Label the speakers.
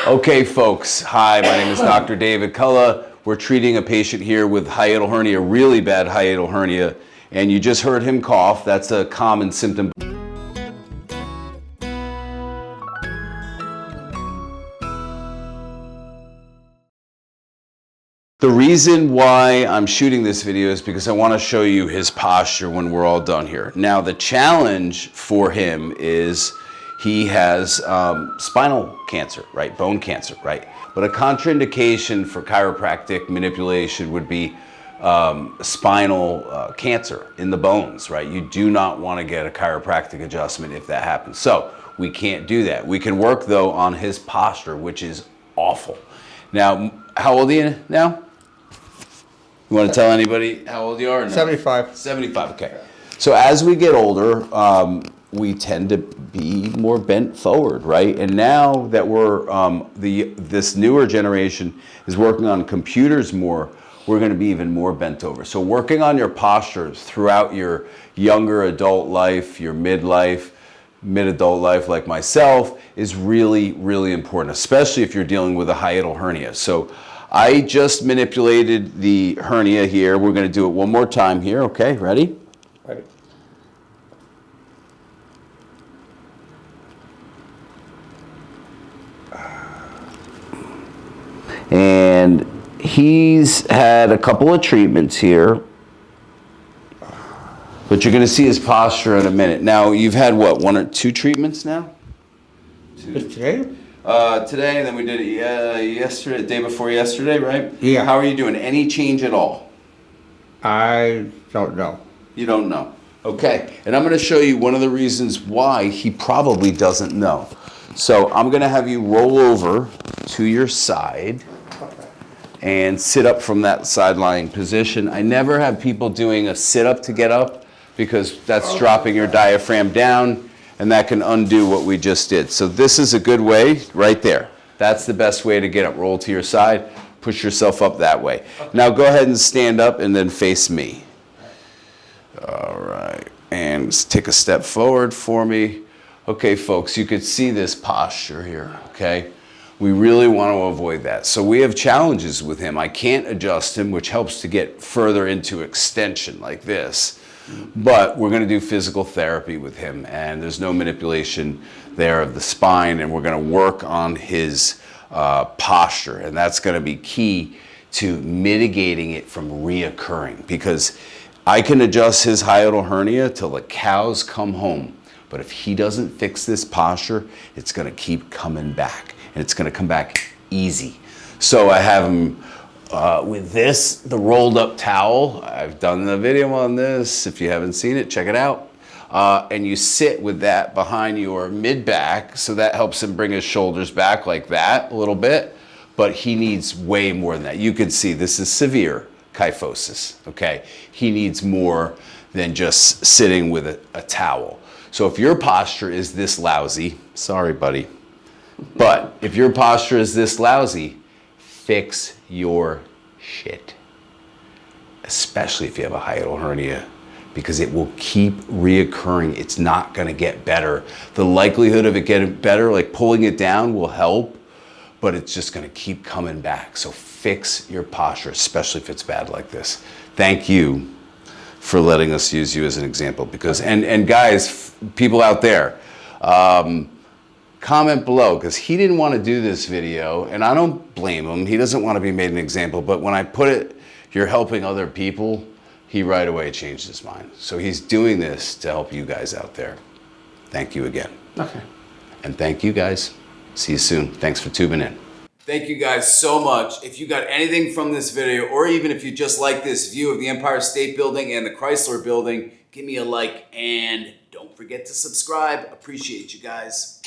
Speaker 1: Okay, folks. Hi, my name is Dr. David Cullah. We're treating a patient here with hiatal hernia, really bad hiatal hernia, and you just heard him cough. That's a common symptom. The reason why I'm shooting this video is because I want to show you his posture when we're all done here. Now, the challenge for him is he has spinal cancer, right? Bone cancer, right? But a contraindication for chiropractic manipulation would be spinal cancer in the bones, right? You do not want to get a chiropractic adjustment if that happens. So we can't do that. We can work though on his posture, which is awful. Now, how old are you now? You want to tell anybody how old you are? No?
Speaker 2: 75.
Speaker 1: 75, okay. So as we get older, we tend to be more bent forward, right? And now that we're, this newer generation is working on computers more, we're going to be even more bent over. So working on your postures throughout your younger adult life, your midlife, mid-adult life like myself is really, really important, especially if you're dealing with a hiatal hernia. So I just manipulated the hernia here. We're going to do it one more time here. Okay, ready?
Speaker 2: Ready.
Speaker 1: And he's had a couple of treatments here, but you're going to see his posture in a minute. Now, you've had what, 1 or 2 treatments now?
Speaker 2: Today?
Speaker 1: Today, and then we did it yesterday, the day before yesterday, right?
Speaker 2: Yeah.
Speaker 1: How are you doing? Any change at all?
Speaker 2: I don't know.
Speaker 1: You don't know. Okay. And I'm going to show you one of the reasons why he probably doesn't know. So I'm going to have you roll over to your side and sit up from that side lying position. I never have people doing a sit up to get up because that's dropping your diaphragm down and that can undo what we just did. So this is a good way right there. That's the best way to get up. Roll to your side, push yourself up that way. Now go ahead and stand up and then face me. All right, and take a step forward for me. Okay, folks, you could see this posture here, okay? We really want to avoid that. So we have challenges with him. I can't adjust him, which helps to get further into extension like this. But we're going to do physical therapy with him, and there's no manipulation there of the spine, and we're going to work on his posture, and that's going to be key to mitigating it from reoccurring, because I can adjust his hiatal hernia till the cows come home. But if he doesn't fix this posture, it's going to keep coming back. And it's going to come back easy. So I have him with this, the rolled up towel. I've done the video on this. If you haven't seen it, check it out. And you sit with that behind your mid back. So that helps him bring his shoulders back like that a little bit. But he needs way more than that. You can see this is severe kyphosis. Okay. He needs more than just sitting with a towel. So if your posture is this lousy, sorry, buddy. But if your posture is this lousy, fix your shit. Especially if you have a hiatal hernia, because it will keep reoccurring. It's not going to get better. The likelihood of it getting better, like pulling it down, will help, but it's just going to keep coming back. So fix your posture, especially if it's bad like this. Thank you for letting us use you as an example, because, and guys, people out there, comment below, because he didn't want to do this video, and I don't blame him. He doesn't want to be made an example, but when I put it, you're helping other people, he right away changed his mind. So he's doing this to help you guys out there. Thank you again.
Speaker 2: Okay.
Speaker 1: And thank you guys. See you soon. Thanks for tuning in. Thank you guys so much. If you got anything from this video, or even if you just like this view of the Empire State Building and the Chrysler Building, give me a like and don't forget to subscribe. Appreciate you guys.